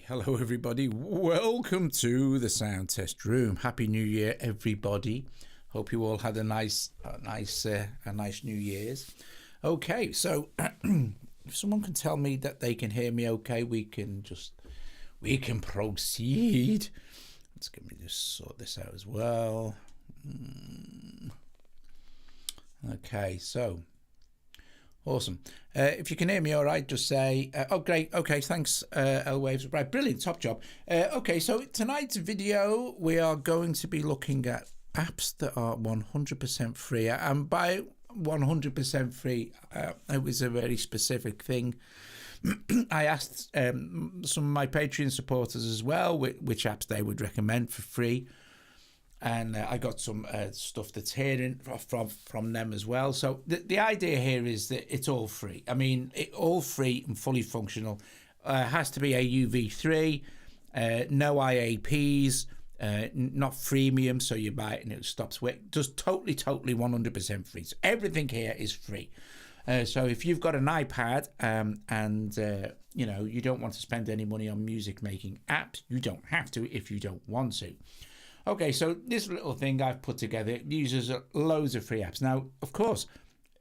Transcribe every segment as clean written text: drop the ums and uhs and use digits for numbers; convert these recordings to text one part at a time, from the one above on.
Hello everybody, welcome to the sound test room. Happy New Year everybody. Hope you all had a nice New Year's. Okay, so if someone can tell me that they can hear me okay, we can proceed. Let me just sort this out as well. Okay, so awesome. If you can hear me all right, just say, oh, great. Okay, thanks, L-Waves. Right, brilliant, top job. Okay, so tonight's video, we are going to be looking at apps that are 100% free. And by 100% free, it was a very specific thing. I asked some of my Patreon supporters as well which apps they would recommend for free. And I got some stuff that's here from them as well. So the idea here is that it's all free. I mean, all free and fully functional. Has to be a UV3, no IAPs, not freemium, so you buy it and it stops working. Just totally 100% free. So everything here is free. So if you've got an iPad and you don't want to spend any money on music making apps, you don't have to if you don't want to. Okay, so this little thing I've put together uses loads of free apps. Now, of course,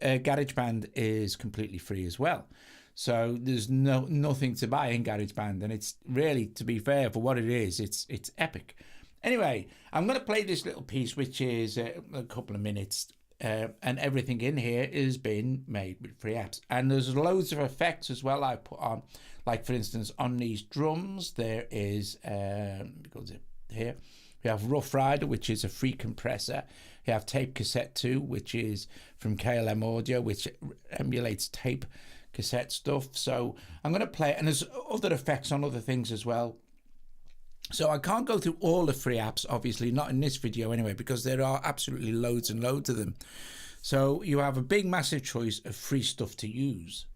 GarageBand is completely free as well. So there's nothing to buy in GarageBand, and it's really, to be fair, for what it is, it's epic. Anyway, I'm going to play this little piece, which is a couple of minutes, and everything in here is being made with free apps. And there's loads of effects as well I put on, like for instance, on these drums, there is, goes here. We have Rough Rider, which is a free compressor. We have Tape Cassette 2, which is from KLM Audio, which emulates tape cassette stuff. So I'm going to play it, and there's other effects on other things as well. So I can't go through all the free apps, obviously, not in this video anyway, because there are absolutely loads and loads of them. So you have a big, massive choice of free stuff to use.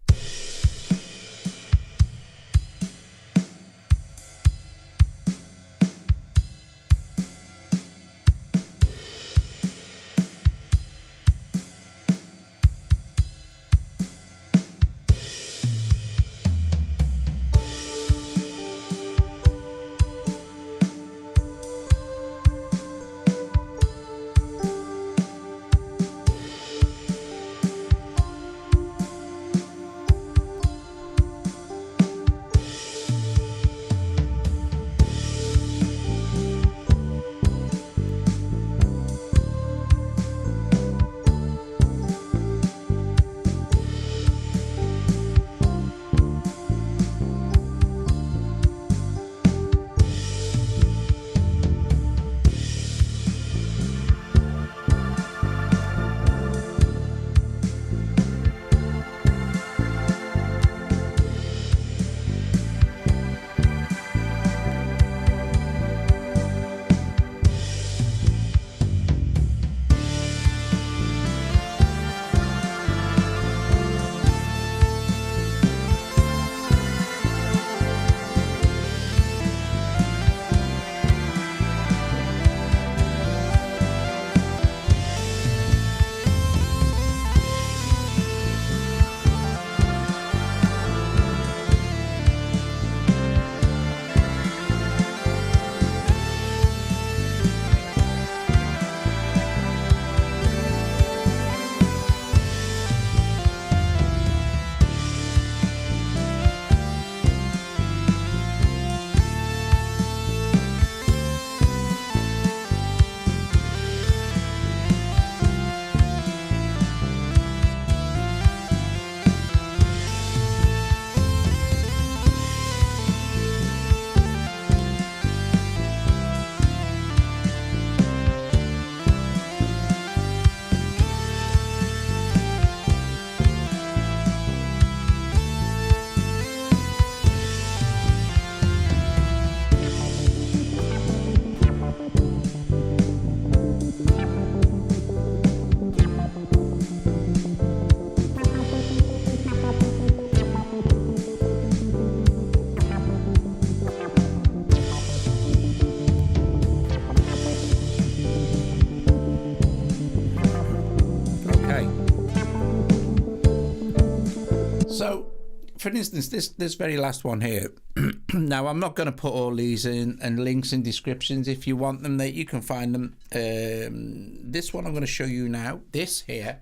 for instance, this very last one here. Now, I'm not going to put all these in and links in descriptions. If you want them, that you can find them. This one I'm going to show you now. This here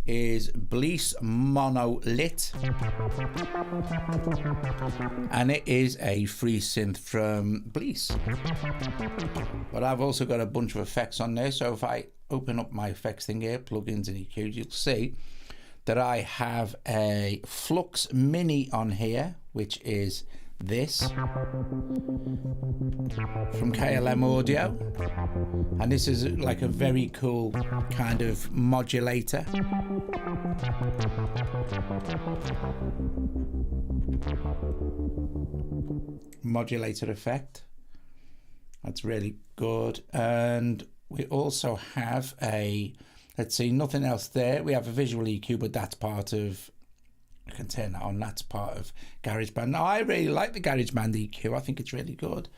is Bleece Monolit, and it is a free synth from Bleece. But I've also got a bunch of effects on there. So if I open up my effects thing here, plugins and EQs, you'll see that I have a Flux Mini on here, which is this from KLM Audio, and this is like a very cool kind of modulator. Modulator effect. That's really good. And we also have a, let's see, nothing else there. We have a visual EQ, but that's part of, I can turn that on, that's part of GarageBand. Now, I really like the GarageBand EQ. I think it's really good.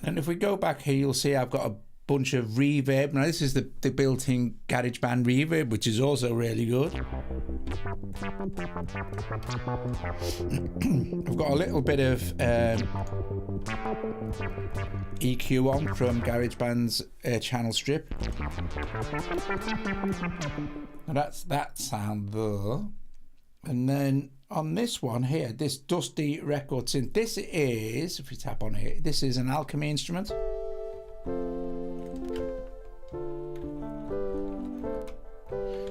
And if we go back here, you'll see I've got a bunch of reverb. Now this is the built-in GarageBand reverb, which is also really good. I've got a little bit of EQ on from GarageBand's channel strip. Now that's that sound there. And then on this one here, this Dusty Record Synth, this is, if we tap on it, this is an Alchemy instrument.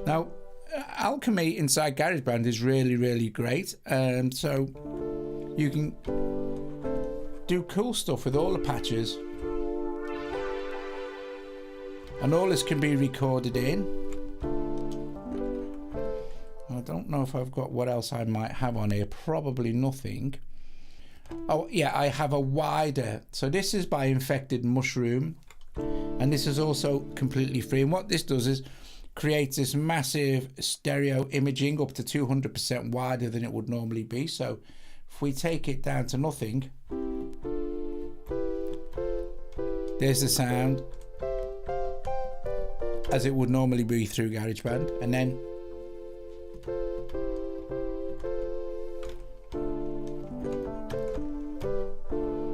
Now, Alchemy inside GarageBand is really, really great. So you can do cool stuff with all the patches. And all this can be recorded in. I don't know if I've got what else I might have on here. Probably nothing. Oh, yeah, I have a wider. So this is by Infected Mushroom. And this is also completely free. And what this does is creates this massive stereo imaging up to 200% wider than it would normally be. So if we take it down to nothing, there's the sound as it would normally be through GarageBand. And then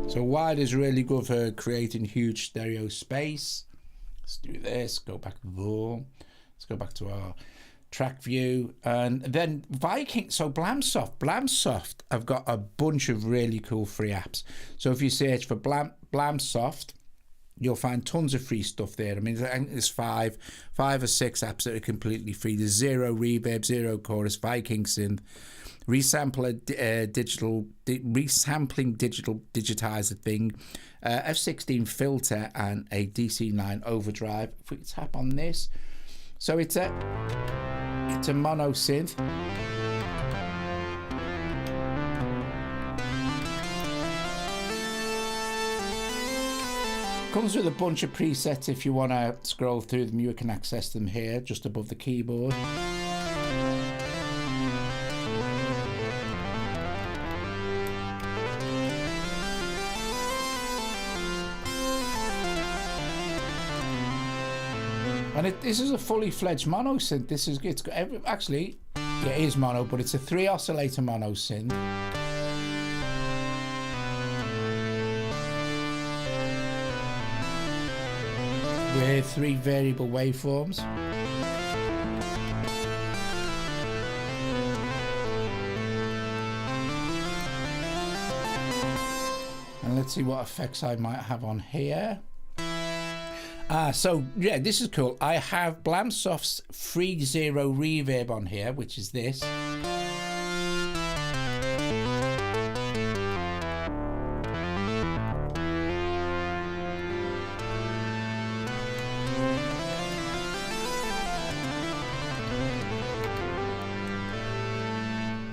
so wide is really good for creating huge stereo space. Let's do this, go back there. Let's go back to our track view. And then Viking, so Blamsoft, I've got a bunch of really cool free apps. So if you search for Blamsoft, you'll find tons of free stuff there. I mean, I think there's five or six apps that are completely free. There's Zero Reverb, Zero Chorus, Viking Synth, Resampling Digital Digitizer thing, F16 filter, and a DC9 overdrive. If we tap on this, so it's a mono synth. Comes with a bunch of presets. If you want to scroll through them, you can access them here just above the keyboard. And this is a fully fledged mono synth. This is, it's got actually, yeah, it is mono, but it's a 3 oscillator mono synth. With 3 variable waveforms. And let's see what effects I might have on here. So yeah, this is cool. I have Blamsoft's free Zero Reverb on here, which is this.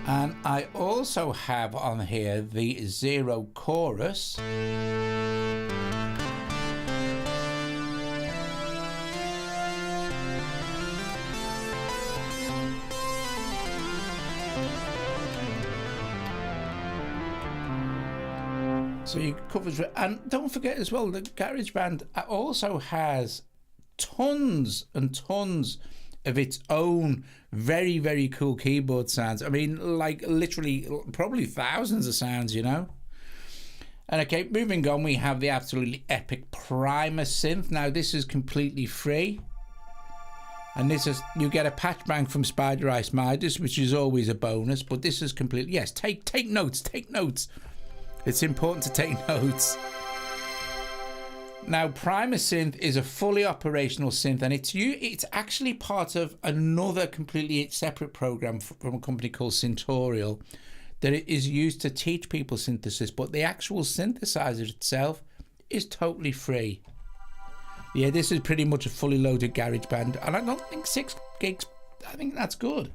And I also have on here the Zero Chorus. So you covers, and don't forget as well, the GarageBand also has tons and tons of its own very, very cool keyboard sounds. I mean, like literally probably thousands of sounds, you know. And okay, moving on, we have the absolutely epic Primer synth. Now this is completely free, and this is, you get a patch bank from Spider Ice Midas, which is always a bonus, but this is completely, yes, take notes, take notes. It's important to take notes. Now, Primer Synth is a fully operational synth, and it's actually part of another completely separate program from a company called Syntorial that it is used to teach people synthesis, but the actual synthesizer itself is totally free. Yeah, this is pretty much a fully loaded GarageBand, and I don't think 6 gigs, I think that's good.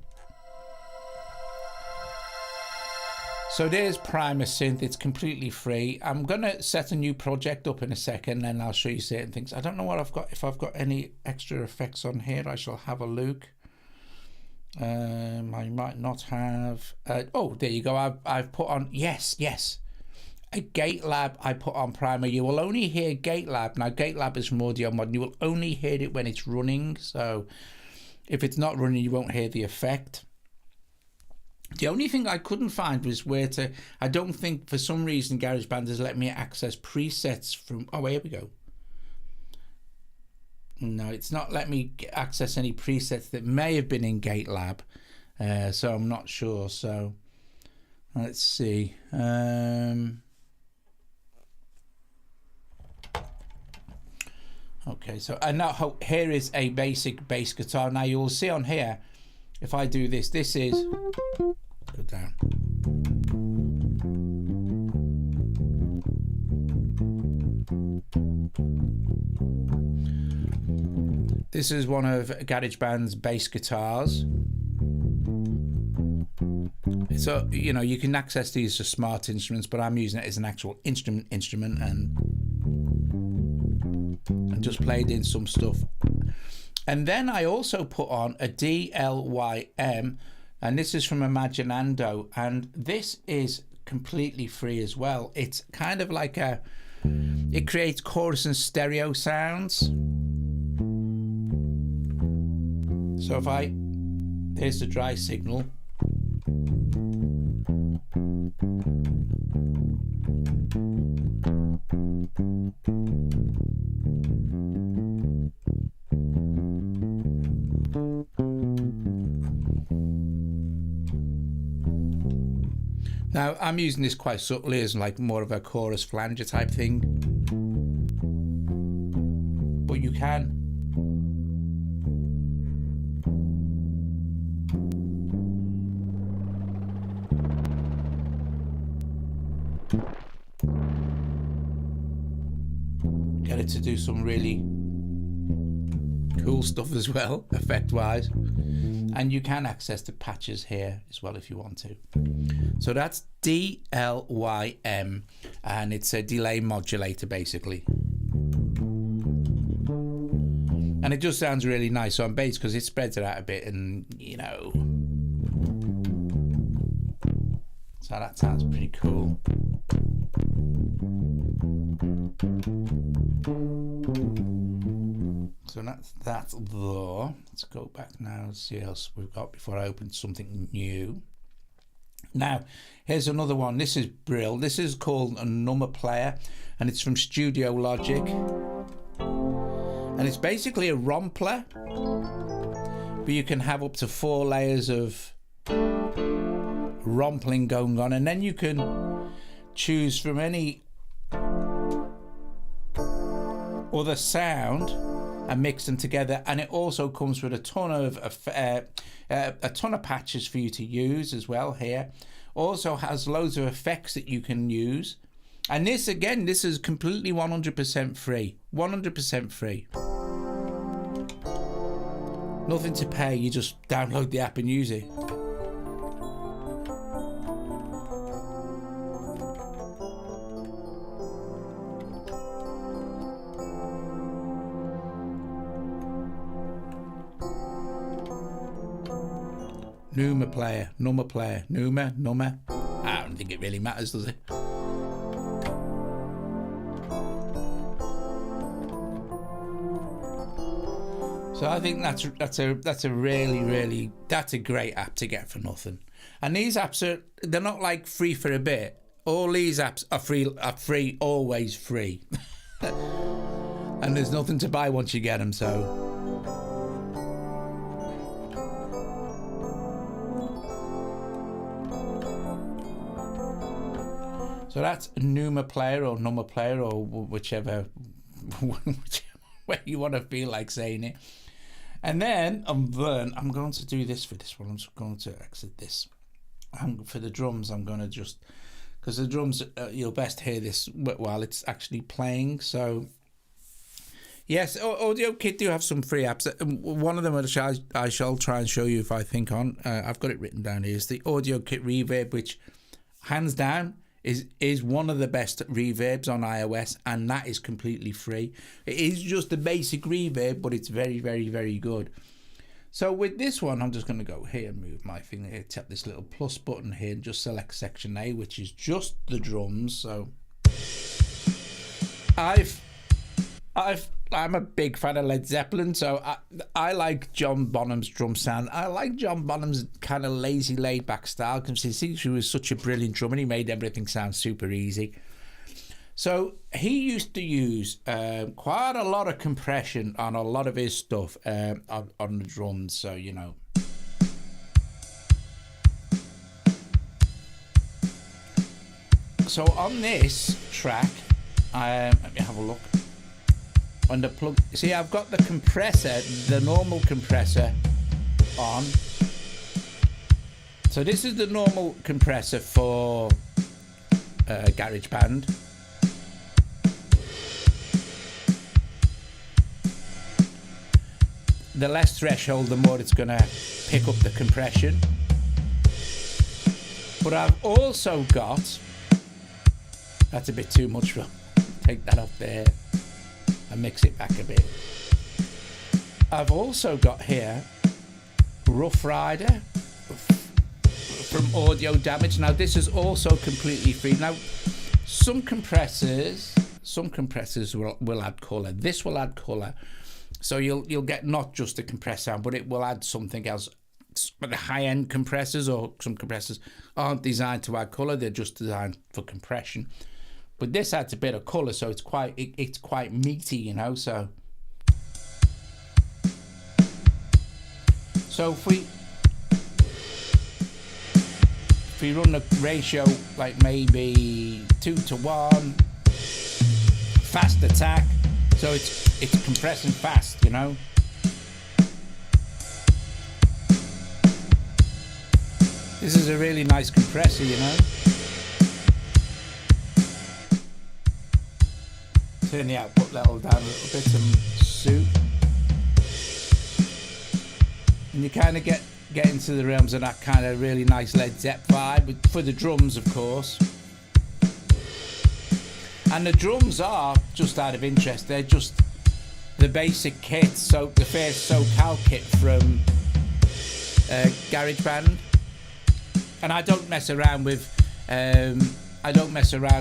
So there's Primer Synth, it's completely free. I'm gonna set a new project up in a second, and I'll show you certain things. I don't know what I've got, if I've got any extra effects on here. I shall have a look. I might not have. Oh, there you go. I've put on, yes, a Gate Lab. I put on Primer. You will only hear Gate Lab. Now, Gate Lab is from Audio Mod. You will only hear it when it's running. So if it's not running, you won't hear the effect. The only thing I couldn't find was where to, I don't think for some reason GarageBand has let me access presets from, oh, here we go. No, it's not let me access any presets that may have been in Gate Lab. So I'm not sure. So let's see. Okay, so and now here is a basic bass guitar. Now you will see on here, if I do this, this is, go down. This is one of GarageBand's bass guitars. So, you know, you can access these as smart instruments, but I'm using it as an actual instrument and just played in some stuff. And then I also put on a DLYM, and this is from Imaginando, and this is completely free as well. It's kind of like it creates chorus and stereo sounds. So if here's the dry signal. Now I'm using this quite subtly as like more of a chorus flanger type thing, but you can. Get it to do some really cool stuff as well, effect wise, and you can access the patches here as well if you want to. So that's DLYM, and it's a delay modulator basically, and it just sounds really nice on bass because it spreads it out a bit, and you know, so that sounds pretty cool. So that's there. Let's go back now and see what else we've got before I open something new. Now, here's another one. This is Brill. This is called a Number Player, and it's from Studio Logic. And it's basically a rompler, but you can have up to 4 layers of rompling going on, and then you can choose from any other sound and mix them together. And it also comes with a ton of patches for you to use as well. Here also has loads of effects that you can use, and this again, this is completely 100% free. 100% free, nothing to pay. You just download the app and use it. Number player, number. I don't think it really matters, does it? So I think that's a really that's a great app to get for nothing. And these apps they're not like free for a bit. All these apps are free, always free. And there's nothing to buy once you get them. So that's Numa Player or Numa Player or whichever way you want to feel like saying it. And then I'm going to do this for this one. I'm just going to exit this. For the drums, I'm going to just, because the drums, you'll best hear this while it's actually playing. So yes, Audio Kit do have some free apps. One of them which I shall try and show you if I think on. I've got it written down here. Is the Audio Kit Reverb, which hands down is one of the best reverbs on iOS, and that is completely free. It is just a basic reverb, but it's very good. So with this one, I'm just going to go here, move my finger here, tap this little plus button here, and just select section A, which is just the drums. So I'm a big fan of Led Zeppelin, so I like John Bonham's drum sound. I like John Bonham's kind of lazy, laid-back style, because he was such a brilliant drummer. He made everything sound super easy. So he used to use quite a lot of compression on a lot of his stuff on the drums. So, you know. So on this track, let me have a look. On the plug, see, I've got the compressor, the normal compressor on. So this is the normal compressor for GarageBand. The less threshold, the more it's going to pick up the compression. But I've also got, that's a bit too much, take that off there and mix it back a bit. I've also got here Rough Rider from Audio Damage. Now this is also completely free. Now some compressors will add colour. This will add colour, so you'll get not just a compressed sound, but it will add something else. But the high-end compressors, or some compressors, aren't designed to add colour. They're just designed for compression. But this adds a bit of colour, so it's quite meaty, you know. So if we run the ratio like maybe 2:1, fast attack, so it's compressing fast, you know. This is a really nice compressor, you know. Turn the output level down a little bit and suit, and you kind of get into the realms of that kind of really nice Led Zepp vibe, for the drums, of course. And the drums are, just out of interest, they're just the basic kit, so the first SoCal kit from GarageBand. And I don't mess around with,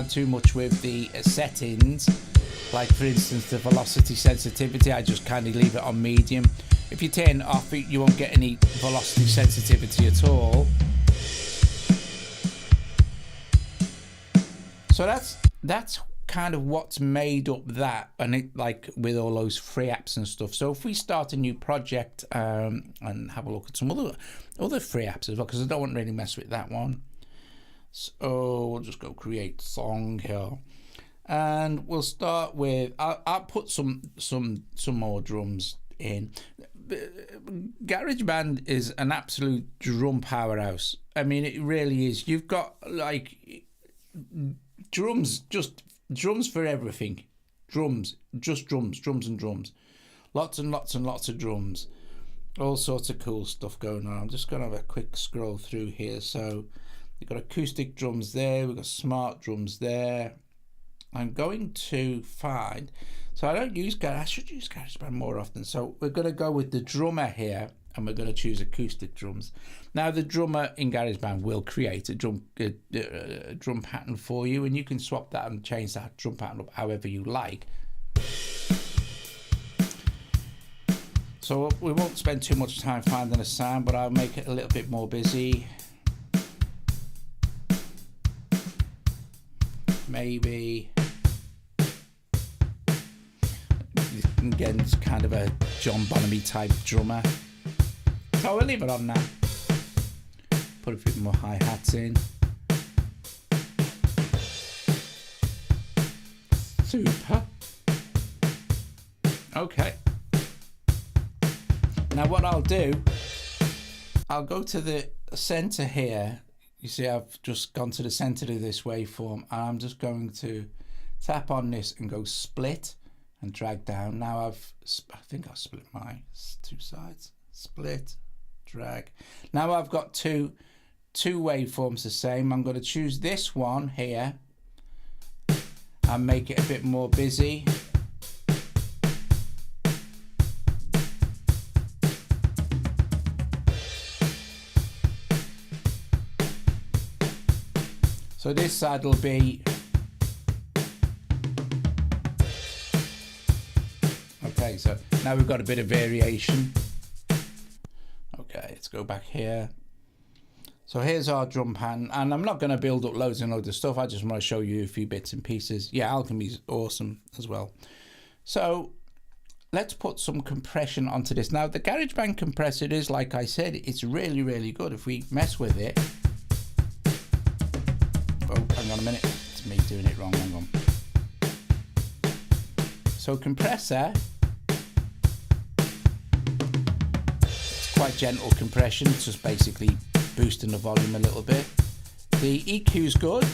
too much with the settings. Like, for instance, the velocity sensitivity, I just kind of leave it on medium. If you turn it off, you won't get any velocity sensitivity at all. So that's kind of what's made up that, and it, like with all those free apps and stuff. So if we start a new project and have a look at some other free apps as well, because I don't want to really mess with that one. So we'll just go create song here. And we'll start with, I'll put some more drums in. GarageBand is an absolute drum powerhouse. I mean, it really is. You've got like drums for everything. Drums and drums. Lots and lots of drums. All sorts of cool stuff going on. I'm just going to have a quick scroll through here. So we've got acoustic drums there. We've got smart drums there. I'm going to find, so I don't use I should use GarageBand more often. So we're going to go with the drummer here, and we're going to choose acoustic drums. Now the drummer in GarageBand will create a drum pattern for you, and you can swap that and change that drum pattern up however you like. So we won't spend too much time finding a sound, but I'll make it a little bit more busy. Maybe again, it's kind of a John Bonham type drummer. So we'll leave it on now. Put a bit more hi-hats in. Super. Okay. Now what I'll do, I'll go to the center here. You see I've just gone to the center of this waveform, and I'm just going to tap on this and go split and drag down. Now I think I've split my two sides. Split, drag. Now I've got two waveforms the same. I'm going to choose this one here and make it a bit more busy. So this side will be, okay, so now we've got a bit of variation. Okay, let's go back here. So here's our drum pan, and I'm not going to build up loads and loads of stuff. I just want to show you a few bits and pieces. Yeah, Alchemy's awesome as well. So let's put some compression onto this. Now the GarageBand compressor is, like I said, it's really, really good. If we mess with it, oh, hang on a minute, it's me doing it wrong, hang on. So compressor, it's quite gentle compression, it's just basically boosting the volume a little bit. The EQ's good.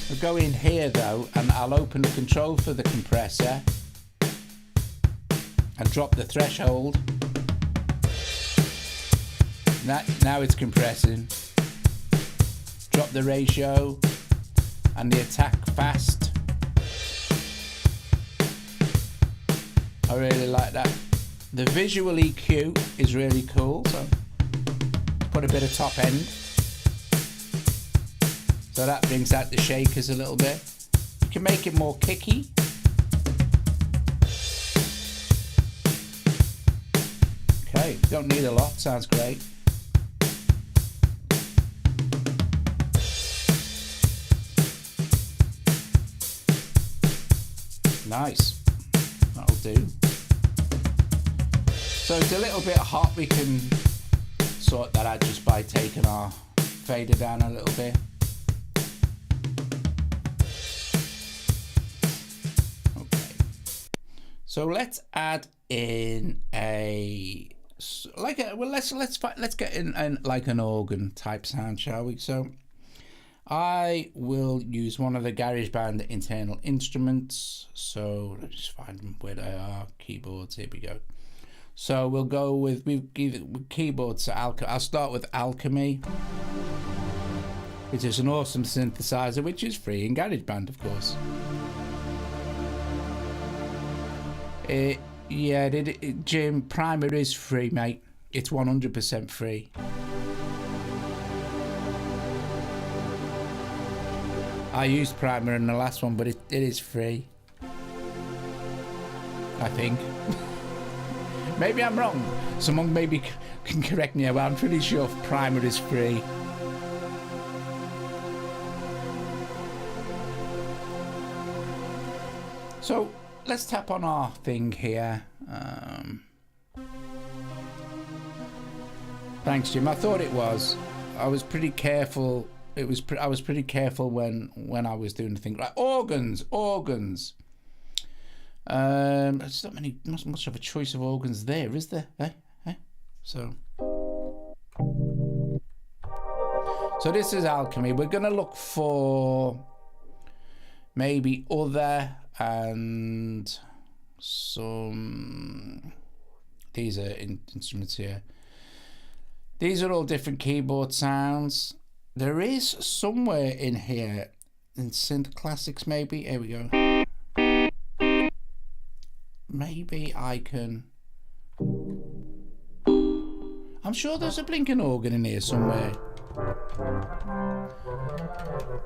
We'll go in here though, and I'll open the control for the compressor and drop the threshold. Now it's compressing. Drop the ratio and the attack fast. I really like that. The visual EQ is really cool, so put a bit of top end. So that brings out the shakers a little bit. You can make it more kicky. Okay, don't need a lot, sounds great. Nice, that'll do. So it's a little bit hot, we can sort that out just by taking our fader down a little bit. Okay. So let's add in let's get in like an organ type sound, shall we? So I will use one of the GarageBand internal instruments. So let's just find them where they are. Keyboards, here we go. So we'll go with keyboards. So I'll start with Alchemy, which is an awesome synthesizer, which is free in GarageBand, of course. Yeah, Jim, Primer is free, mate. It's 100% free. I used Primer in the last one, but it is free, I think. Maybe I'm wrong. Someone maybe can correct me, but I'm pretty sure Primer is free. So let's tap on our thing here. Thanks, Jim. I thought it was. I was pretty careful. I was pretty careful when I was doing the thing. Right, organs. There's not much of a choice of organs there, is there? So this is Alchemy. We're gonna look for maybe other and some. These are instruments here. These are all different keyboard sounds. There is somewhere in here in Synth Classics, maybe. Here we go. Maybe I can. I'm sure there's a blinking organ in here somewhere.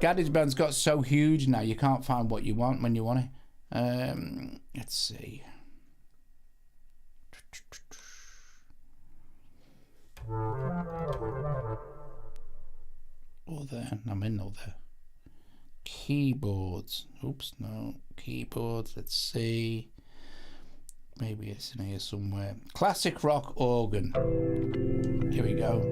GarageBand's got so huge now you can't find what you want when you want it. Let's see. Other, I'm in other. Keyboards. Oops, no. Keyboards, let's see. Maybe it's in here somewhere. Classic rock organ. Here we go.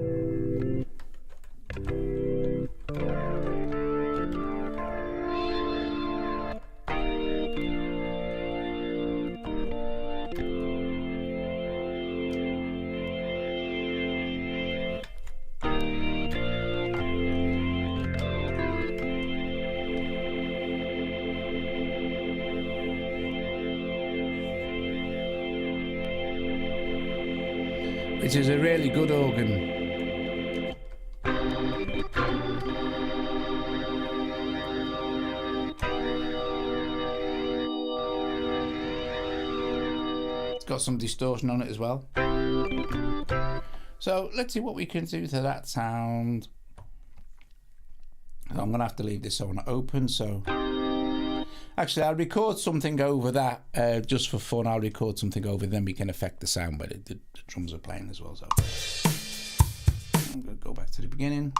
Which is a really good organ. It's got some distortion on it as well. So let's see what we can do to that sound. I'm going to have to leave this on open, so actually I'll record something over that just for fun. I'll record something over, then we can affect the sound where the drums are playing as well. So I'm going to go back to the beginning.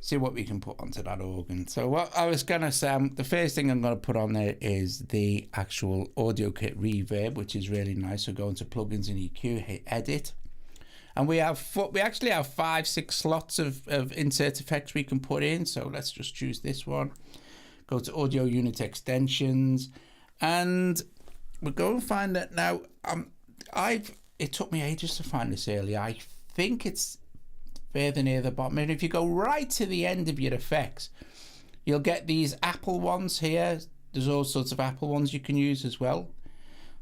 See what we can put onto that organ. So what I was gonna say, the first thing I'm gonna put on there is the actual audio kit reverb, which is really nice. So go into plugins and EQ, hit edit, and we actually have 5-6 slots of insert effects we can put in. So let's just choose this one. Go to audio unit extensions, and we'll go and find that now. It took me ages to find this earlier. I think it's further near the bottom, and if you go right to the end of your effects, you'll get these Apple ones here. There's all sorts of Apple ones you can use as well,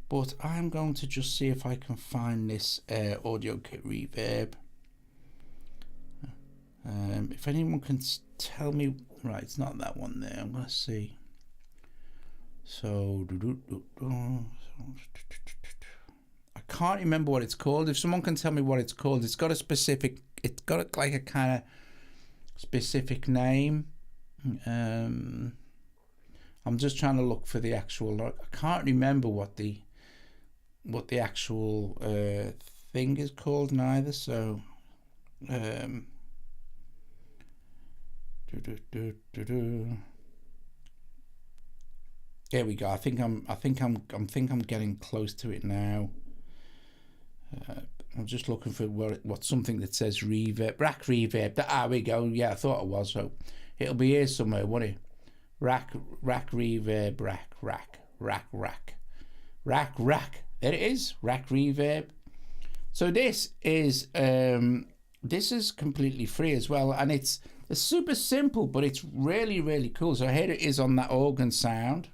but I'm going to just see if I can find this audio kit reverb. If anyone can tell me, right, it's not that one there. I'm gonna see. So I can't remember what it's called. If someone can tell me what it's called, it's got like a kind of specific name. I'm just trying to look for the actual. I can't remember what the actual thing is called neither. So there we go. I think I'm getting close to it now. I'm just looking for what something that says reverb, rack reverb. There we go. Yeah, I thought it was. So it'll be here somewhere, won't it? Rack reverb, rack. There it is. Rack reverb. So this is completely free as well, and it's super simple, but it's really, really cool. So here it is on that organ sound.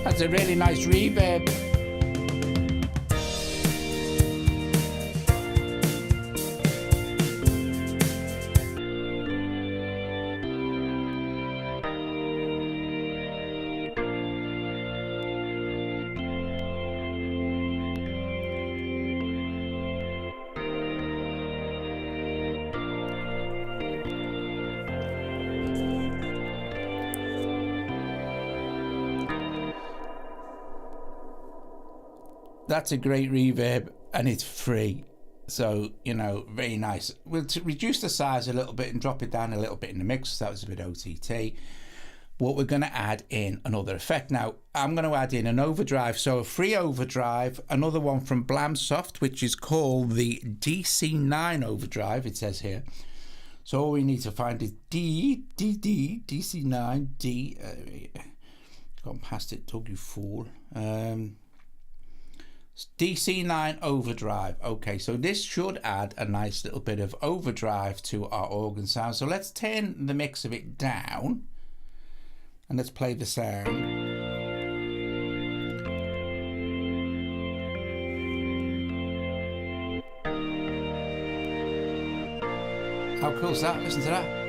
That's a really nice reverb. That's a great reverb, and it's free, so you know, very nice. We'll reduce the size a little bit and drop it down a little bit in the mix. That was a bit OTT, but we're going to add in another effect. Now, I'm going to add in an overdrive. So a free overdrive, another one from Blamsoft, which is called the DC9 overdrive, it says here. So all we need to find is DC9, D. Gone past it, Doug, you fool. DC9 overdrive. Okay, so this should add a nice little bit of overdrive to our organ sound. So let's turn the mix of it down and let's play the sound. How cool is that? Listen to that.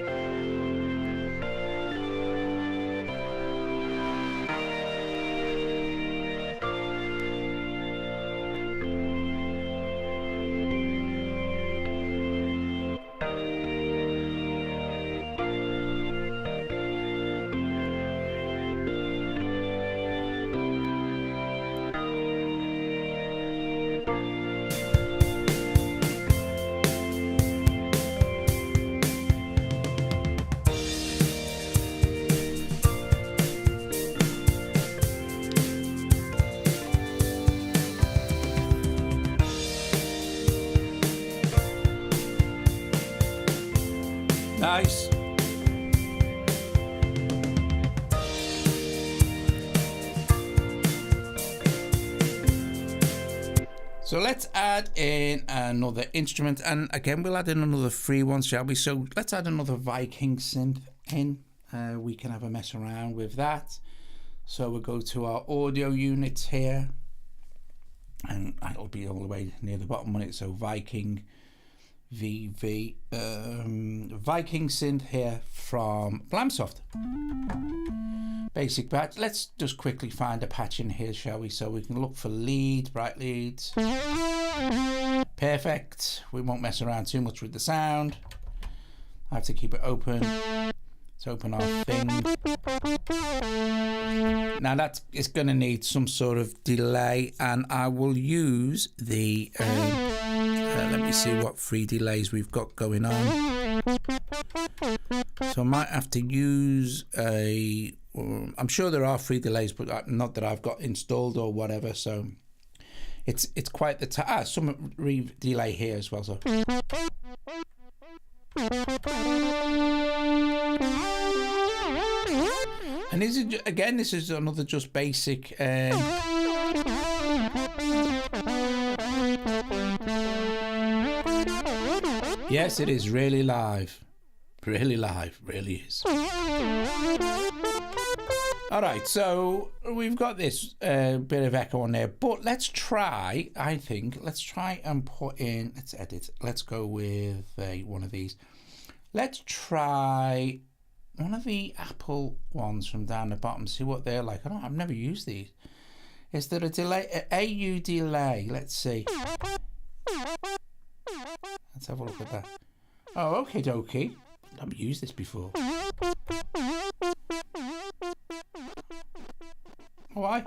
Nice. So let's add in another instrument, and again we'll add in another free one, shall we? So let's add another Viking synth in. We can have a mess around with that. So we'll go to our audio units here, and it'll be all the way near the bottom on it. So Viking Viking synth here from Blamsoft. Basic patch. Let's just quickly find a patch in here, shall we? So we can look for lead, bright leads. Perfect. We won't mess around too much with the sound. I have to keep it open. Let's open our thing. Now that is going to need some sort of delay, and I will use the let me see what free delays we've got going on. So I might have to use a, I'm sure there are free delays, but not that I've got installed or whatever. So it's quite the some delay here as well. So and this is again, this is another just basic. Yes, it is really live. Really live, really is. Alright, so we've got this bit of echo on there, but let's try, I think, let's try and put in, let's edit, let's go with one of these. Let's try one of the Apple ones from down the bottom, see what they're like. I've never used these. Is there a delay, an AU delay? Let's see. Let's have a look at that. Oh, okay, dokie. I've used this before. Why?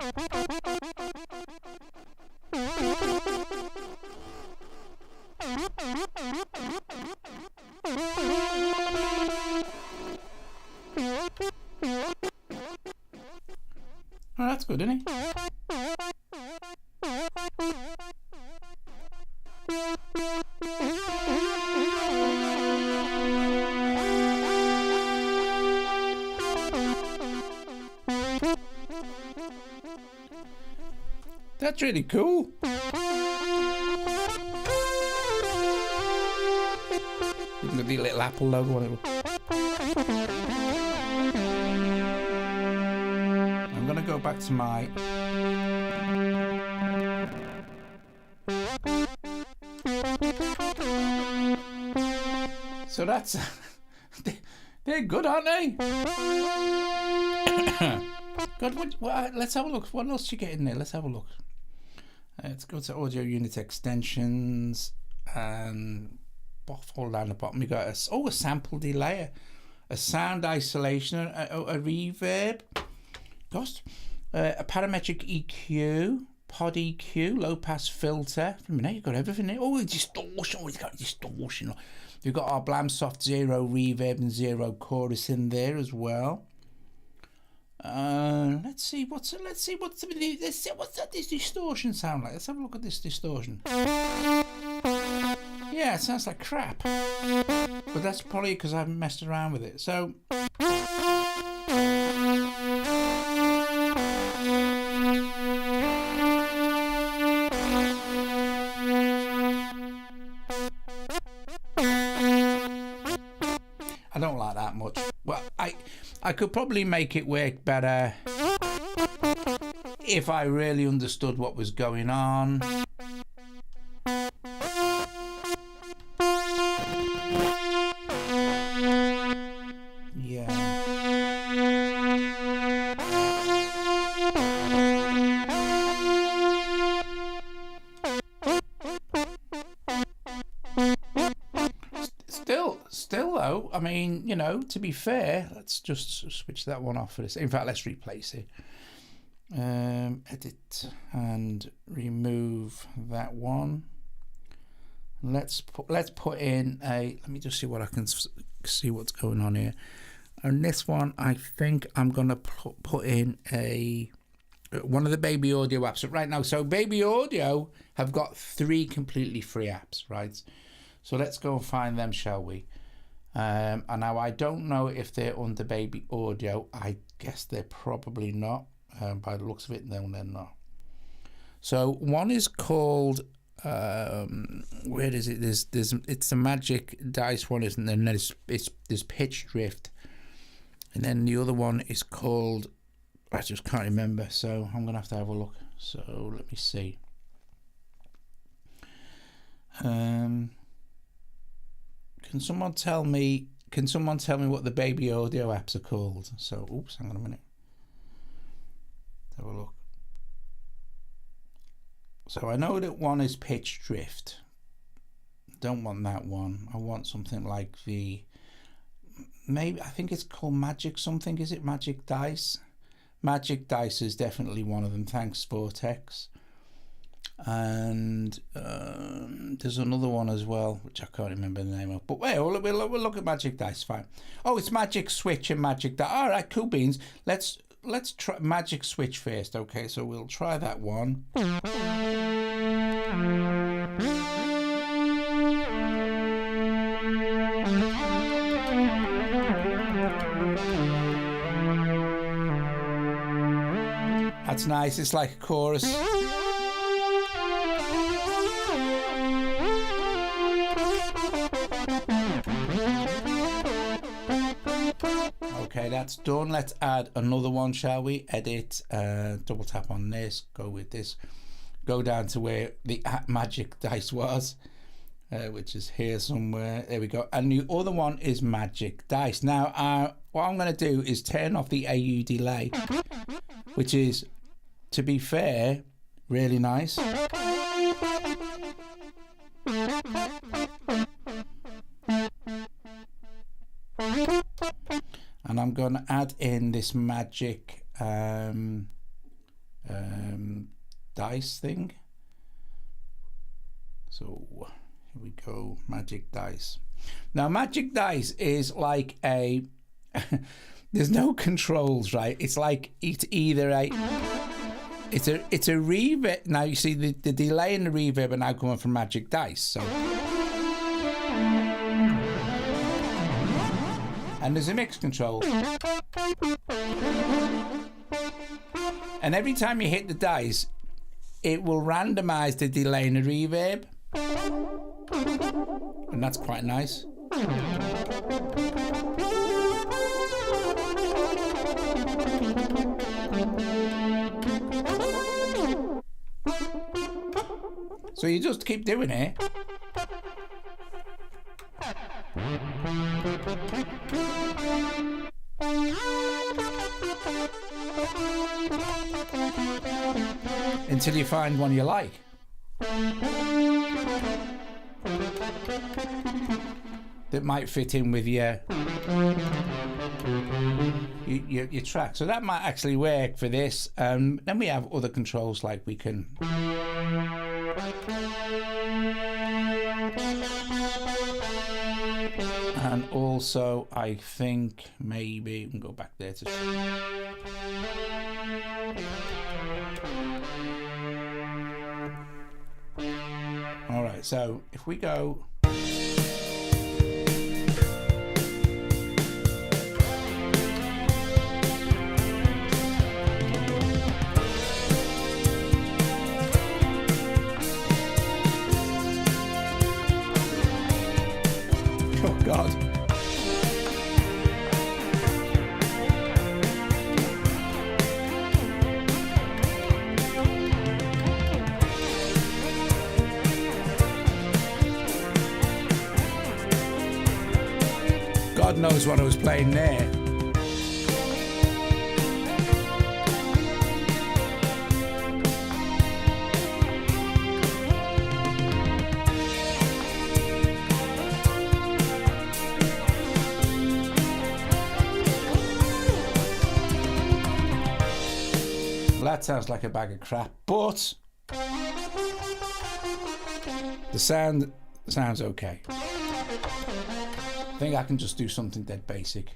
Oh, that's good, isn't it? That's really cool. Even got the little Apple logo on it. I'm gonna go back to my so that's they're good, aren't they? God, let's have a look. What else you get in there? Let's have a look. Let's go to audio unit extensions and all down the bottom. We got a sample delay, a sound isolation, a reverb, gosh, a parametric EQ, pod EQ, low pass filter. For a minute, you've got everything there. Oh, distortion. Oh, it's got distortion. We've got our Blamsoft 0 reverb and 0 chorus in there as well. Let's see what's this distortion sound like. Let's have a look at this distortion. Yeah, it sounds like crap, but that's probably because I haven't messed around with it. So I don't like that much. Well, I could probably make it work better if I really understood what was going on. Still though, I mean, you know, to be fair, let's just switch that one off for this. In fact, let's replace it. Edit and remove that one. Let's put in a. Let me just see what I can see what's going on here. And this one, I think I'm gonna put in one of the Baby Audio apps right now. So Baby Audio have got 3 completely free apps, right? So let's go and find them, shall we? And now I don't know if they're under Baby Audio. I guess they're probably not. By the looks of it, no, they're not. So one is called where is it? It's the Magic Dice one, isn't there? And then there's Pitch Drift, and then the other one is called, I just can't remember. So I'm gonna have to have a look. So let me see. Can someone tell me what the Baby Audio apps are called? So, oops, hang on a minute. Let's have a look. So I know that one is Pitch Drift. Don't want that one. I want something like maybe I think it's called Magic something. Is it Magic Dice? Magic Dice is definitely one of them. Thanks, Vortex. And there's another one as well, which I can't remember the name of. But wait, we'll look at Magic Dice. Fine. Oh, it's Magic Switch and Magic Dice. All right, cool beans. Let's try Magic Switch first. Okay, so we'll try that one. That's nice. It's like a chorus. Okay, that's done. Let's add another one, shall we? Edit, double tap on this, go with this, go down to where the Magic Dice was, which is here somewhere. There we go. And the other one is Magic Dice. Now, what I'm going to do is turn off the AU delay, which is, to be fair, really nice. And I'm going to add in this Magic Dice thing. So here we go, Magic Dice. Now Magic Dice is like a there's no controls, right? It's like it's either it's a reverb. Now you see the delay and the reverb are now coming from Magic Dice. So and there's a mix control. And every time you hit the dice, it will randomize the delay and the reverb. And that's quite nice. So you just keep doing it. Until you find one you like. That might fit in with your track. So that might actually work for this. Then we have other controls, like we can And also, I think maybe we can go back there to. All right, so if we go. Oh God. God knows what I was playing there. Well, that sounds like a bag of crap, but the sound sounds okay. I think I can just do something dead basic.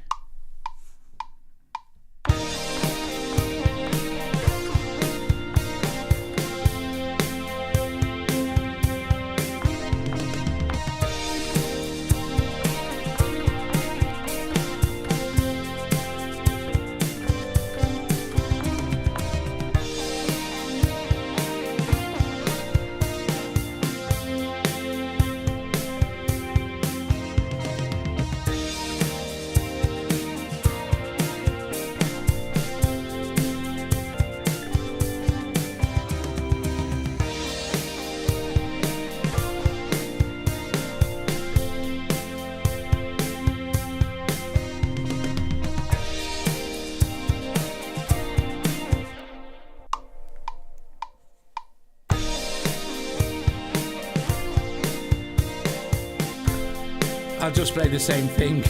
I'll just play the same thing.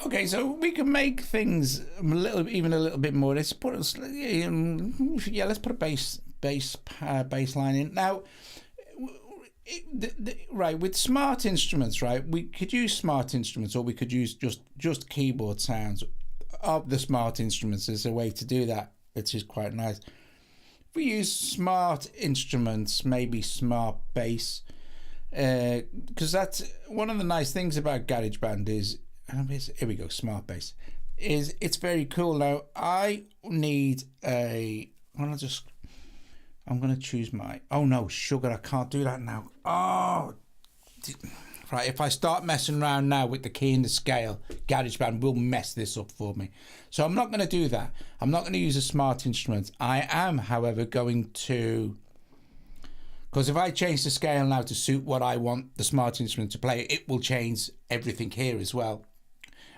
Okay, so we can make things even a little bit more. Let's put let's put a bass line in now. Right, with smart instruments, right, we could use smart instruments, or we could use just keyboard sounds of the smart instruments. There's a way to do that, which is quite nice. If we use smart instruments, maybe smart bass, because that's one of the nice things about GarageBand is, here we go, smart bass, is it's very cool. Now I need I'm going to choose my, oh no, sugar, I can't do that now. Oh, right, if I start messing around now with the key and the scale, GarageBand will mess this up for me. So I'm not going to do that. I'm not going to use a smart instrument. I am, however, going to, because if I change the scale now to suit what I want the smart instrument to play, it will change everything here as well.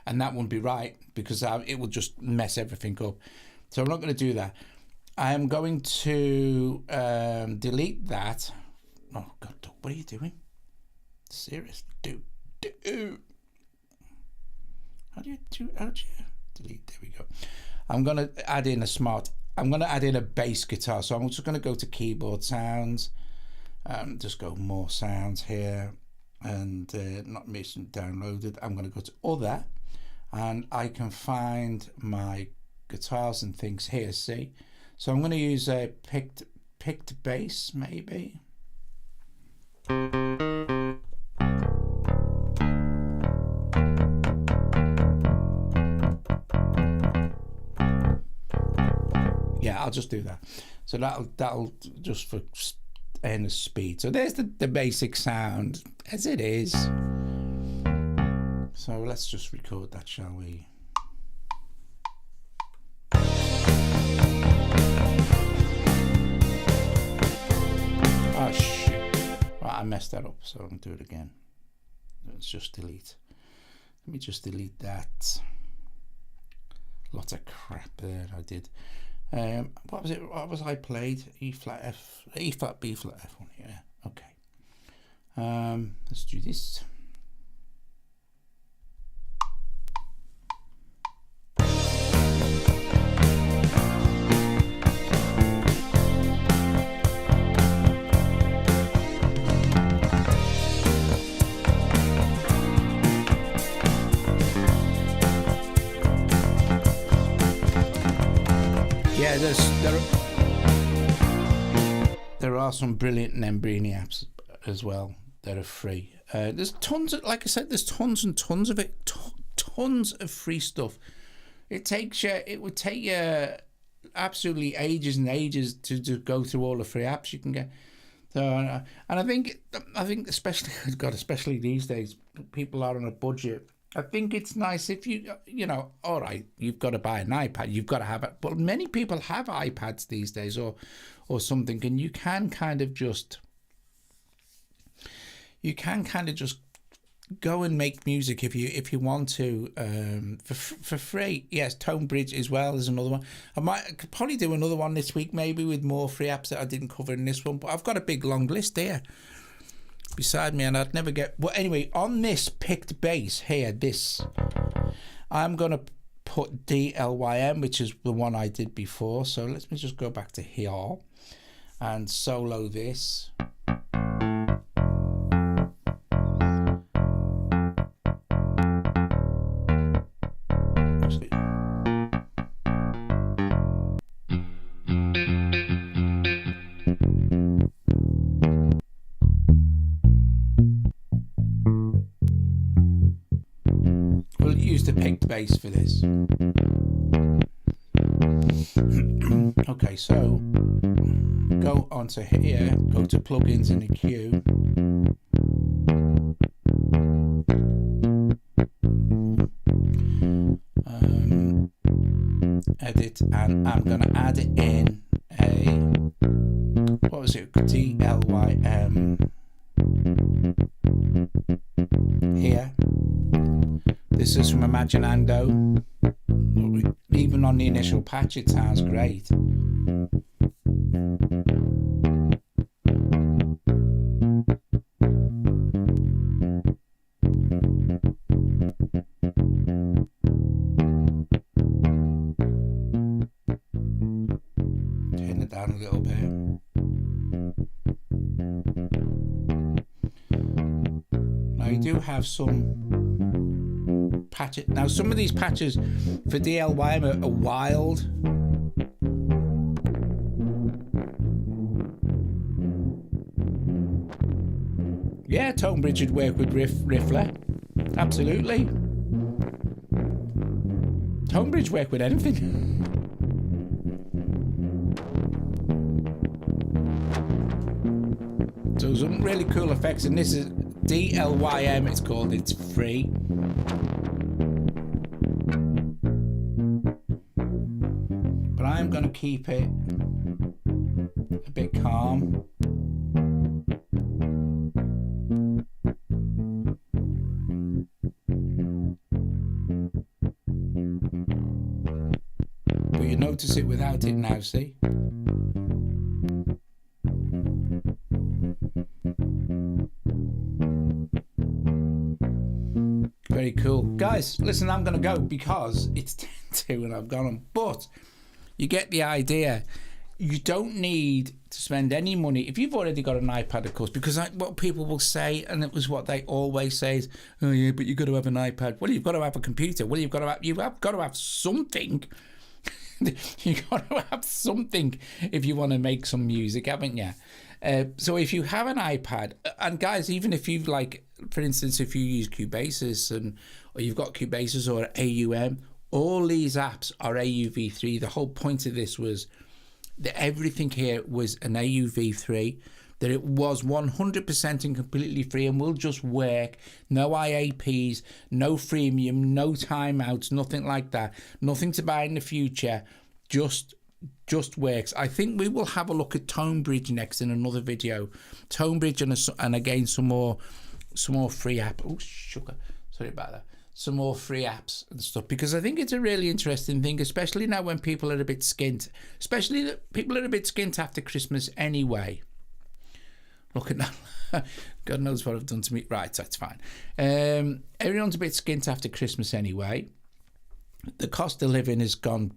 And that wouldn't be right, because it will just mess everything up. So I'm not going to do that. I am going to delete that. Oh God, what are you doing? Seriously, do. How do you delete? There we go. I'm going to add in a bass guitar. So I'm just going to go to keyboard sounds, just go more sounds here, and not missing downloaded. I'm going to go to other, and I can find my guitars and things here. See. So I'm going to use a picked bass, maybe. Yeah, I'll just do that. So that'll just for end of speed. So there's the basic sound as it is. So let's just record that, shall we? Oh shit. Right, I messed that up, so I'm gonna do it again. Let's just delete. Let me just delete that. Lots of crap there I did. What was it? What was I played? E flat, F, E flat, B flat, F1. Yeah. Okay. Let's do this. Yeah, there are some brilliant Nembrini apps as well that are free. There's tons of, like I said, there's tons and tons of it, tons of free stuff. It would take you absolutely ages and ages to go through all the free apps you can get. So, and I think especially these days, people are on a budget. I think it's nice if all right, you've got to buy an iPad, you've got to have it. But many people have iPads these days or something, and you can kind of just go and make music if you want to for free. Yes, Tonebridge as well is another one. I could probably do another one this week, maybe with more free apps that I didn't cover in this one. But I've got a big long list here beside me, and I'd never get. Well, anyway, on this picked bass here, I'm gonna put DLYM, which is the one I did before. So let me just go back to here and solo this. Use the picked bass for this. Okay, so go onto here, go to plugins in the queue. Edit, and I'm going to add in what was it? DLYM here. This is from Imaginando. Even on the initial patch, it sounds great. Turn it down a little bit. Now you do have some patches. Now some of these patches for DLYM are wild. Yeah, Tonebridge would work with Riffler. Absolutely. Tonebridge work with anything. So some really cool effects, and this is DLYM, it's called, it's free. But I'm going to keep it a bit calm. But you notice it without it now, see? Very cool. Guys, listen, I'm going to go because it's 10:02 and I've gone on. But you get the idea. You don't need to spend any money. If you've already got an iPad, of course, because what people will say, and it was what they always say is, oh yeah, but you've got to have an iPad. Well, you've got to have a computer. Well, you've got to have something. You've got to have something if you want to make some music, haven't you? So if you have an iPad, and guys, even if you've for instance, if you use Cubase or you've got Cubase or AUM, all these apps are AUV3. The whole point of this was that everything here was an AUV3, that it was 100% and completely free and will just work. No IAPs, no freemium, no timeouts, nothing like that. Nothing to buy in the future, just works. I think we will have a look at Tonebridge next in another video. Tonebridge and again some more free app. Oh sugar, sorry about that. some more free apps and stuff, because I think it's a really interesting thing, especially now when people are a bit skint, especially that people are a bit skint after Christmas anyway. Look at that. God knows what I've done to me. Right, that's fine. Everyone's a bit skint after Christmas anyway. The cost of living has gone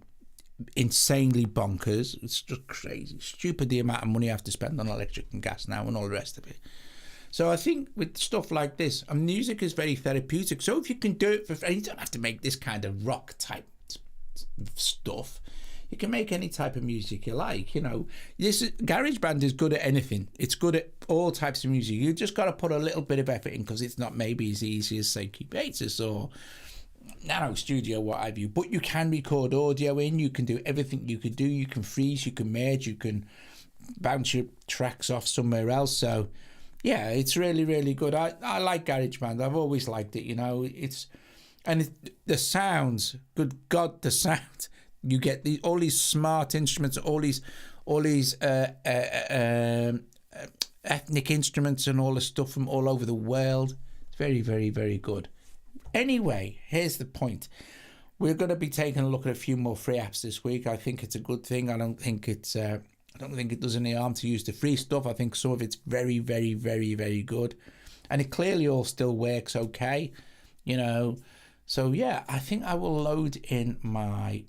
insanely bonkers. It's just crazy, stupid the amount of money I have to spend on electric and gas now and all the rest of it. So I think with stuff like this, and music is very therapeutic. So if you can do it for free, you don't have to make this kind of rock type stuff. You can make any type of music you like, you know. GarageBand is good at anything. It's good at all types of music. You just got to put a little bit of effort in, because it's not maybe as easy as, say, Cubatus or Nano Studio, what have you. But you can record audio in. You can do everything you could do. You can freeze. You can merge. You can bounce your tracks off somewhere else. So, yeah, it's really, really good. I like GarageBand. I've always liked it, you know. The sounds, good God, the sound. You get all these smart instruments, all these ethnic instruments and all the stuff from all over the world. It's very, very, very good. Anyway, here's the point. We're going to be taking a look at a few more free apps this week. I think it's a good thing. I don't think it does any harm to use the free stuff. I think some of it's very, very, very, very good, and it clearly all still works okay, you know. So yeah, I think I will load in my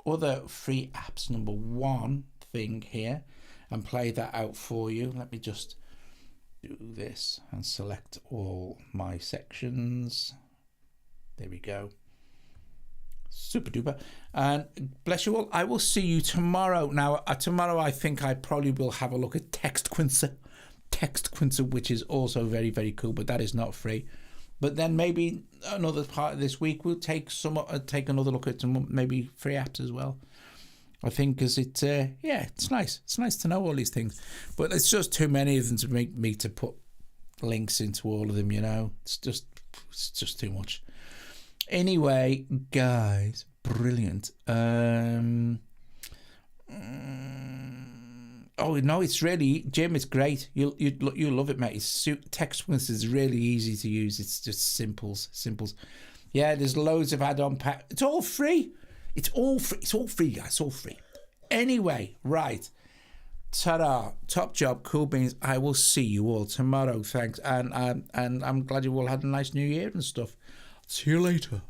other free apps number one thing here and play that out for you. Let me just do this and select all my sections. There we go. Super duper. And bless you all. I will see you tomorrow. Now, tomorrow I think I probably will have a look at TextQuincer, which is also very, very cool, but that is not free. But then maybe another part of this week we'll take another look at some maybe free apps as well. I think, because it's nice. It's nice to know all these things, but it's just too many of them to make me to put links into all of them. You know, it's just too much. Anyway, guys, brilliant. Oh no, it's really, Jim, it's great. You'll love it, mate. TextQuincer is really easy to use. It's just simples. Yeah, there's loads of add-on pack. It's all free. It's all free, guys. It's all free. Anyway, right. Ta-da. Top job, cool beans. I will see you all tomorrow. Thanks, and I'm glad you all had a nice New Year and stuff. See you later.